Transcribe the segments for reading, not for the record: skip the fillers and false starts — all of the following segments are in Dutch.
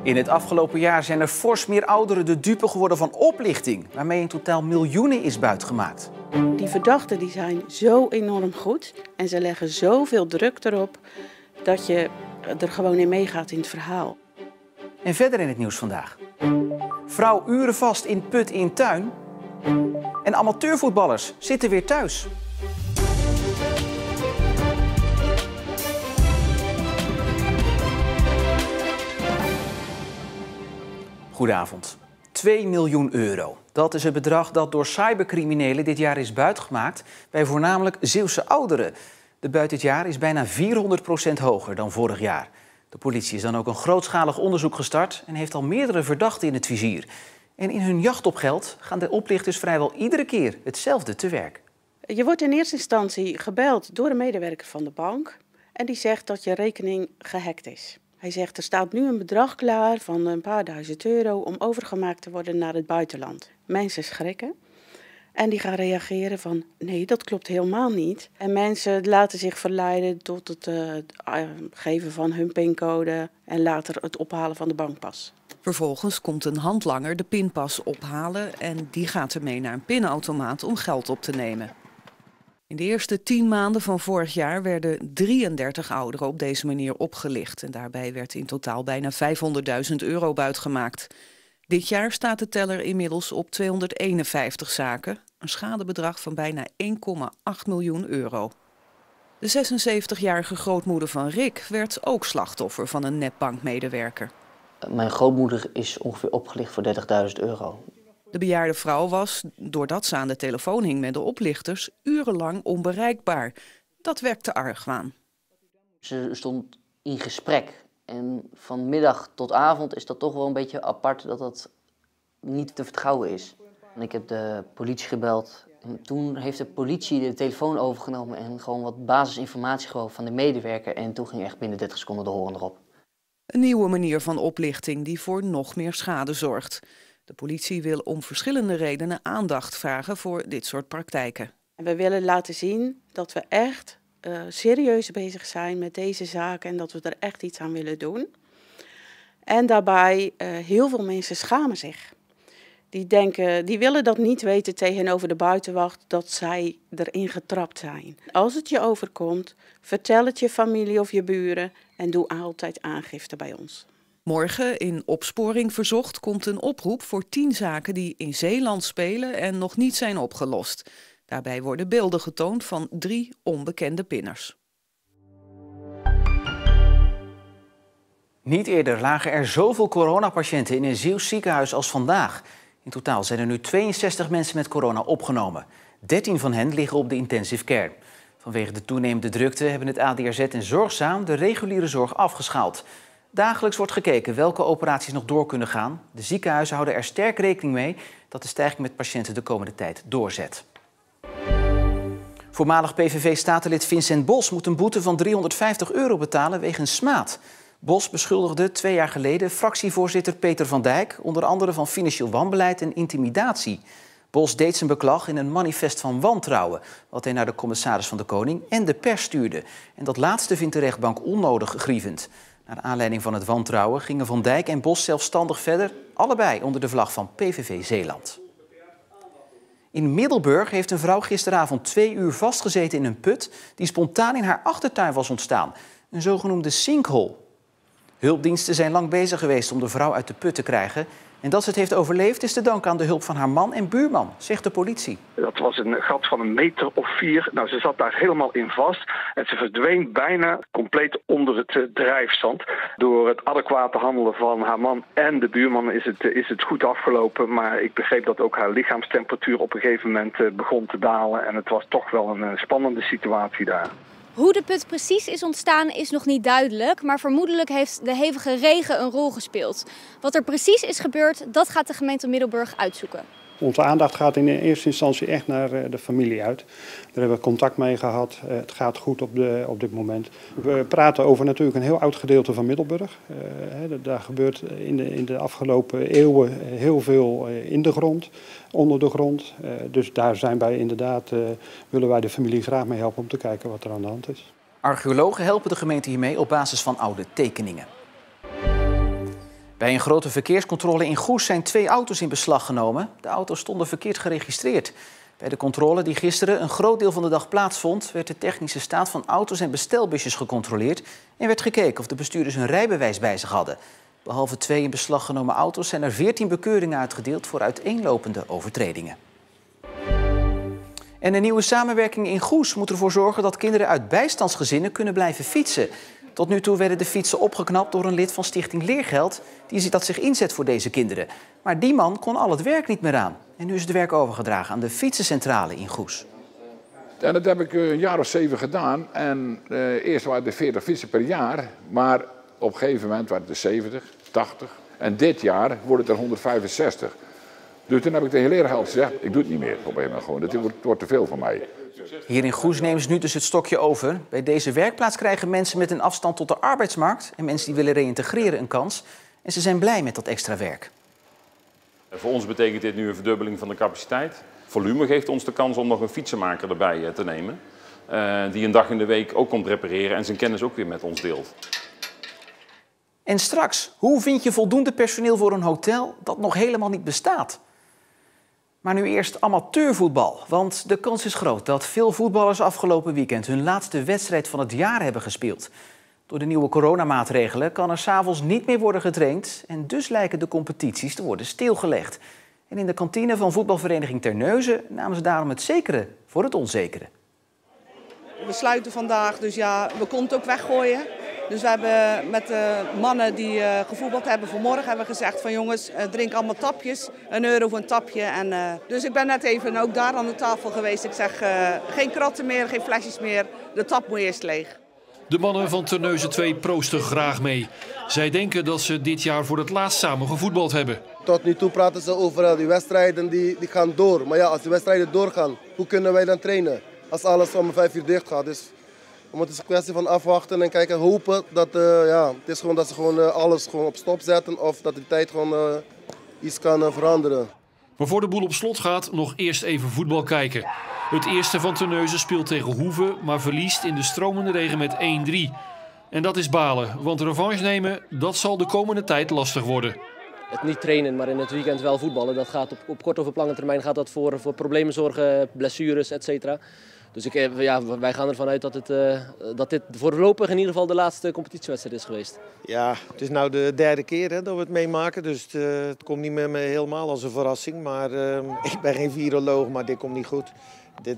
In het afgelopen jaar zijn er fors meer ouderen de dupe geworden van oplichting, waarmee in totaal miljoenen is buitgemaakt. Die verdachten die zijn zo enorm goed en ze leggen zoveel druk erop dat je er gewoon in meegaat in het verhaal. En verder in het nieuws vandaag. Vrouw uren vast in put in tuin. En amateurvoetballers zitten weer thuis. Goedenavond. 2 miljoen euro. Dat is het bedrag dat door cybercriminelen dit jaar is buitgemaakt bij voornamelijk Zeeuwse ouderen. De buit dit jaar is bijna 400% hoger dan vorig jaar. De politie is dan ook een grootschalig onderzoek gestart en heeft al meerdere verdachten in het vizier. En in hun jacht op geld gaan de oplichters vrijwel iedere keer hetzelfde te werk. Je wordt in eerste instantie gebeld door een medewerker van de bank en die zegt dat je rekening gehackt is. Hij zegt, er staat nu een bedrag klaar van een paar duizend euro om overgemaakt te worden naar het buitenland. Mensen schrikken en die gaan reageren van, nee, dat klopt helemaal niet. En mensen laten zich verleiden tot het geven van hun pincode en later het ophalen van de bankpas. Vervolgens komt een handlanger de pinpas ophalen en die gaat ermee naar een pinautomaat om geld op te nemen. In de eerste 10 maanden van vorig jaar werden 33 ouderen op deze manier opgelicht. En daarbij werd in totaal bijna 500.000 euro buitgemaakt. Dit jaar staat de teller inmiddels op 251 zaken. Een schadebedrag van bijna 1,8 miljoen euro. De 76-jarige grootmoeder van Rick werd ook slachtoffer van een netbankmedewerker. Mijn grootmoeder is ongeveer opgelicht voor 30.000 euro. De bejaarde vrouw was, doordat ze aan de telefoon hing met de oplichters, urenlang onbereikbaar. Dat wekte argwaan. Ze stond in gesprek en van middag tot avond is dat toch wel een beetje apart dat dat niet te vertrouwen is. En ik heb de politie gebeld en toen heeft de politie de telefoon overgenomen en gewoon wat basisinformatie van de medewerker. En toen ging echt binnen 30 seconden de horen erop. Een nieuwe manier van oplichting die voor nog meer schade zorgt. De politie wil om verschillende redenen aandacht vragen voor dit soort praktijken. We willen laten zien dat we echt serieus bezig zijn met deze zaken en dat we er echt iets aan willen doen. En daarbij, heel veel mensen schamen zich. Die willen dat niet weten tegenover de buitenwacht dat zij erin getrapt zijn. Als het je overkomt, vertel het je familie of je buren en doe altijd aangifte bij ons. Morgen in Opsporing Verzocht komt een oproep voor 10 zaken die in Zeeland spelen en nog niet zijn opgelost. Daarbij worden beelden getoond van 3 onbekende pinners. Niet eerder lagen er zoveel coronapatiënten in een Zeeuws ziekenhuis als vandaag. In totaal zijn er nu 62 mensen met corona opgenomen. 13 van hen liggen op de intensive care. Vanwege de toenemende drukte hebben het ADRZ en Zorgzaam de reguliere zorg afgeschaald. Dagelijks wordt gekeken welke operaties nog door kunnen gaan. De ziekenhuizen houden er sterk rekening mee dat de stijging met patiënten de komende tijd doorzet. Voormalig PVV-statenlid Vincent Bos moet een boete van €350 betalen wegens smaad. Bos beschuldigde 2 jaar geleden fractievoorzitter Peter van Dijk onder andere van financieel wanbeleid en intimidatie. Bos deed zijn beklag in een manifest van wantrouwen, wat hij naar de commissaris van de Koning en de pers stuurde. En dat laatste vindt de rechtbank onnodig grievend. Naar aanleiding van het wantrouwen gingen Van Dijk en Bos zelfstandig verder, allebei onder de vlag van PVV Zeeland. In Middelburg heeft een vrouw gisteravond 2 uur vastgezeten in een put die spontaan in haar achtertuin was ontstaan. Een zogenoemde sinkhole. Hulpdiensten zijn lang bezig geweest om de vrouw uit de put te krijgen. En dat ze het heeft overleefd is te danken aan de hulp van haar man en buurman, zegt de politie. Dat was een gat van 1 meter of 4. Nou, ze zat daar helemaal in vast en ze verdween bijna compleet onder het drijfzand. Door het adequate handelen van haar man en de buurman is het goed afgelopen. Maar ik begreep dat ook haar lichaamstemperatuur op een gegeven moment begon te dalen. En het was toch wel een spannende situatie daar. Hoe de put precies is ontstaan is nog niet duidelijk, maar vermoedelijk heeft de hevige regen een rol gespeeld. Wat er precies is gebeurd, dat gaat de gemeente Middelburg uitzoeken. Onze aandacht gaat in eerste instantie echt naar de familie uit. Daar hebben we contact mee gehad. Het gaat goed op dit moment. We praten over natuurlijk een heel oud gedeelte van Middelburg. Daar gebeurt in de afgelopen eeuwen heel veel in de grond, onder de grond. Dus daar zijn wij inderdaad, willen wij de familie graag mee helpen om te kijken wat er aan de hand is. Archeologen helpen de gemeente hiermee op basis van oude tekeningen. Bij een grote verkeerscontrole in Goes zijn 2 auto's in beslag genomen. De auto's stonden verkeerd geregistreerd. Bij de controle die gisteren een groot deel van de dag plaatsvond, werd de technische staat van auto's en bestelbusjes gecontroleerd en werd gekeken of de bestuurders een rijbewijs bij zich hadden. Behalve 2 in beslag genomen auto's zijn er 14 bekeuringen uitgedeeld voor uiteenlopende overtredingen. En een nieuwe samenwerking in Goes moet ervoor zorgen dat kinderen uit bijstandsgezinnen kunnen blijven fietsen. Tot nu toe werden de fietsen opgeknapt door een lid van Stichting Leergeld dat zich inzet voor deze kinderen. Maar die man kon al het werk niet meer aan. En nu is het werk overgedragen aan de fietsencentrale in Goes. En dat heb ik een jaar of 7 gedaan. En eerst waren het 40 fietsen per jaar. Maar op een gegeven moment waren het 70, 80. En dit jaar wordt het er 165. Dus toen heb ik tegen Leergeld gezegd, ik doe het niet meer. Op een moment gewoon. Het wordt te veel van mij. Hier in Goes nemen ze nu dus het stokje over. Bij deze werkplaats krijgen mensen met een afstand tot de arbeidsmarkt en mensen die willen reïntegreren een kans. En ze zijn blij met dat extra werk. Voor ons betekent dit nu een verdubbeling van de capaciteit. Volume geeft ons de kans om nog een fietsenmaker erbij te nemen. Die een dag in de week ook komt repareren en zijn kennis ook weer met ons deelt. En straks, hoe vind je voldoende personeel voor een hotel dat nog helemaal niet bestaat? Maar nu eerst amateurvoetbal, want de kans is groot dat veel voetballers afgelopen weekend hun laatste wedstrijd van het jaar hebben gespeeld. Door de nieuwe coronamaatregelen kan er 's avonds niet meer worden getraind en dus lijken de competities te worden stilgelegd. En in de kantine van voetbalvereniging Terneuzen namen ze daarom het zekere voor het onzekere. We sluiten vandaag, dus ja, we konden het ook weggooien. Dus we hebben met de mannen die gevoetbald hebben vanmorgen hebben gezegd van jongens, drink allemaal tapjes, €1 voor een tapje. Dus ik ben net even ook daar aan de tafel geweest. Ik zeg geen kratten meer, geen flesjes meer, de tap moet eerst leeg. De mannen van Terneuzen 2 proosten graag mee. Zij denken dat ze dit jaar voor het laatst samen gevoetbald hebben. Tot nu toe praten ze over die wedstrijden die gaan door. Maar ja, als die wedstrijden doorgaan, hoe kunnen wij dan trainen? Als alles om 5 uur dicht gaat. Dus het is een kwestie van afwachten en kijken, hopen dat, het is gewoon dat ze gewoon, alles gewoon op stop zetten of dat de tijd gewoon iets kan veranderen. Maar voor de boel op slot gaat, nog eerst even voetbal kijken. Het eerste van Terneuzen speelt tegen Hoeve, maar verliest in de stromende regen met 1-3. En dat is balen, want revanche nemen, dat zal de komende tijd lastig worden. Het niet trainen, maar in het weekend wel voetballen, dat gaat op korte of op lange termijn gaat dat voor problemen zorgen, blessures, etc. Dus wij gaan ervan uit dat dit voorlopig in ieder geval de laatste competitiewedstrijd is geweest. Ja, het is nu de 3e keer dat we het meemaken, dus het komt niet meer helemaal als een verrassing. Maar ik ben geen viroloog, maar dit komt niet goed.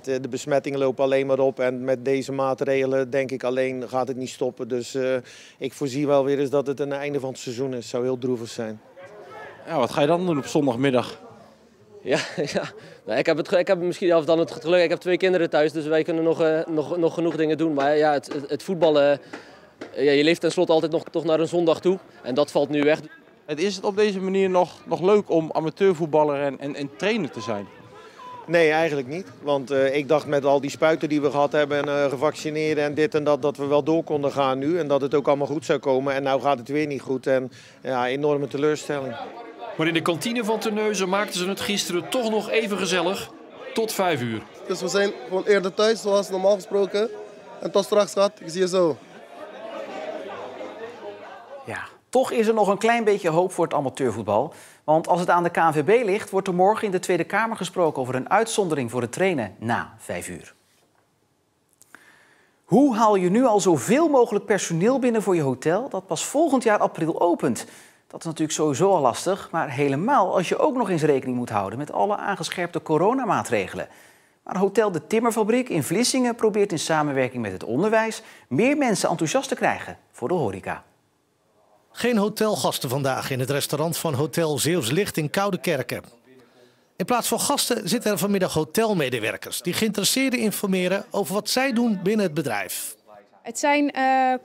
De besmettingen lopen alleen maar op en met deze maatregelen denk ik alleen gaat het niet stoppen. Dus ik voorzie wel weer eens dat het een einde van het seizoen is. Het zou heel droevig zijn. Ja, wat ga je dan doen op zondagmiddag? Ja. Nou, ik heb misschien dan het geluk. Ik heb 2 kinderen thuis, dus wij kunnen nog genoeg dingen doen. Maar ja, het voetballen, je leeft tenslotte altijd toch naar een zondag toe. En dat valt nu weg. Is het op deze manier nog leuk om amateurvoetballer en trainer te zijn? Nee, eigenlijk niet. Want ik dacht met al die spuiten die we gehad hebben en gevaccineerden en dit en dat we wel door konden gaan nu. En dat het ook allemaal goed zou komen. En nou gaat het weer niet goed. En ja, enorme teleurstelling. Maar in de kantine van Terneuzen maakten ze het gisteren toch nog even gezellig. Tot 5 uur. Dus we zijn gewoon eerder thuis, zoals normaal gesproken. En tot straks, schat. Ik zie je zo. Ja, toch is er nog een klein beetje hoop voor het amateurvoetbal. Want als het aan de KNVB ligt, wordt er morgen in de Tweede Kamer gesproken over een uitzondering voor het trainen na 5 uur. Hoe haal je nu al zoveel mogelijk personeel binnen voor je hotel dat pas volgend jaar april opent? Dat is natuurlijk sowieso al lastig, maar helemaal als je ook nog eens rekening moet houden met alle aangescherpte coronamaatregelen. Maar Hotel de Timmerfabriek in Vlissingen probeert in samenwerking met het onderwijs meer mensen enthousiast te krijgen voor de horeca. Geen hotelgasten vandaag in het restaurant van Hotel Zeeuws Licht in Koudekerke. In plaats van gasten zitten er vanmiddag hotelmedewerkers die geïnteresseerden informeren over wat zij doen binnen het bedrijf. Het zijn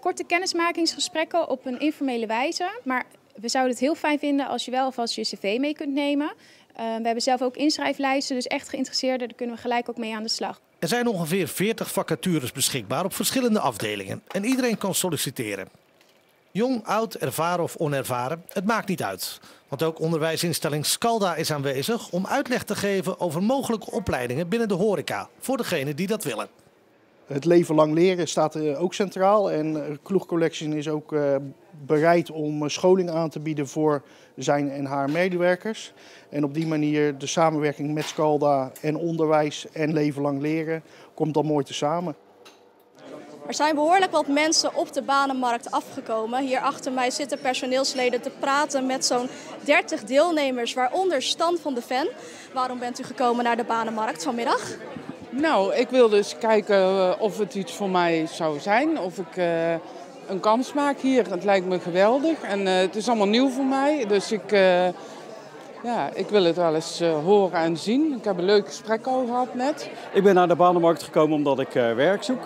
korte kennismakingsgesprekken op een informele wijze, maar we zouden het heel fijn vinden als je wel alvast je cv mee kunt nemen. We hebben zelf ook inschrijflijsten, dus echt geïnteresseerden, daar kunnen we gelijk ook mee aan de slag. Er zijn ongeveer 40 vacatures beschikbaar op verschillende afdelingen en iedereen kan solliciteren. Jong, oud, ervaren of onervaren, het maakt niet uit. Want ook onderwijsinstelling Scalda is aanwezig om uitleg te geven over mogelijke opleidingen binnen de horeca, voor degenen die dat willen. Het leven lang leren staat ook centraal en Kloeg Collection is ook bereid om scholing aan te bieden voor zijn en haar medewerkers. En op die manier de samenwerking met Scalda en onderwijs en leven lang leren komt dan mooi tezamen. Er zijn behoorlijk wat mensen op de banenmarkt afgekomen. Hier achter mij zitten personeelsleden te praten met zo'n 30 deelnemers, waaronder Stan van de Ven. Waarom bent u gekomen naar de banenmarkt vanmiddag? Nou, ik wilde eens kijken of het iets voor mij zou zijn, of ik een kans maak hier. Het lijkt me geweldig en het is allemaal nieuw voor mij, dus ik wil het wel eens horen en zien. Ik heb een leuk gesprek al gehad net. Ik ben naar de banenmarkt gekomen omdat ik werk zoek.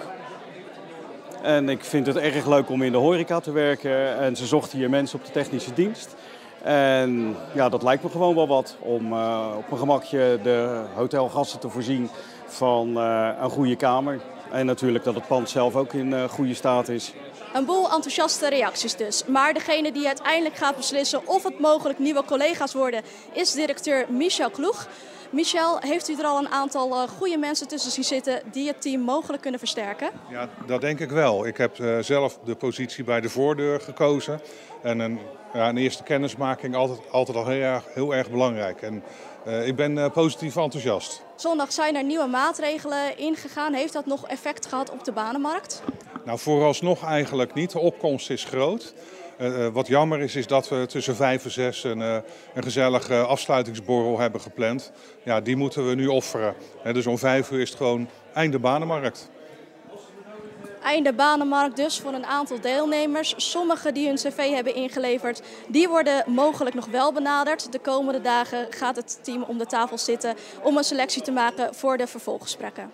En ik vind het erg leuk om in de horeca te werken en ze zochten hier mensen op de technische dienst. En ja, dat lijkt me gewoon wel wat om op mijn gemakje de hotelgasten te voorzien van een goede kamer. En natuurlijk dat het pand zelf ook in goede staat is. Een boel enthousiaste reacties dus. Maar degene die uiteindelijk gaat beslissen of het mogelijk nieuwe collega's worden, is directeur Michel Kloeg. Michel, heeft u er al een aantal goede mensen tussen zien zitten die het team mogelijk kunnen versterken? Ja, dat denk ik wel. Ik heb zelf de positie bij de voordeur gekozen. En een eerste kennismaking altijd al heel erg belangrijk. En ik ben positief enthousiast. Zondag zijn er nieuwe maatregelen ingegaan. Heeft dat nog effect gehad op de banenmarkt? Nou, vooralsnog eigenlijk niet. De opkomst is groot. Wat jammer is dat we tussen 5 en 6 een gezellige afsluitingsborrel hebben gepland. Ja, die moeten we nu offeren. Dus om 5 uur is het gewoon einde banenmarkt. Einde banenmarkt dus voor een aantal deelnemers. Sommigen die hun cv hebben ingeleverd, die worden mogelijk nog wel benaderd. De komende dagen gaat het team om de tafel zitten om een selectie te maken voor de vervolggesprekken.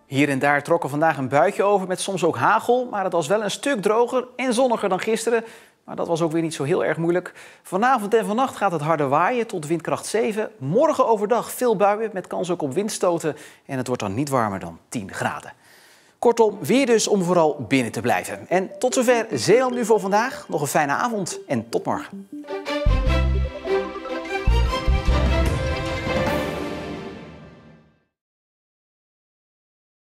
Hier en daar trok er vandaag een buitje over met soms ook hagel. Maar het was wel een stuk droger en zonniger dan gisteren. Maar dat was ook weer niet zo heel erg moeilijk. Vanavond en vannacht gaat het harder waaien tot windkracht 7. Morgen overdag veel buien met kans ook op windstoten. En het wordt dan niet warmer dan 10 graden. Kortom, weer dus om vooral binnen te blijven. En tot zover Zeeland nu voor vandaag. Nog een fijne avond en tot morgen.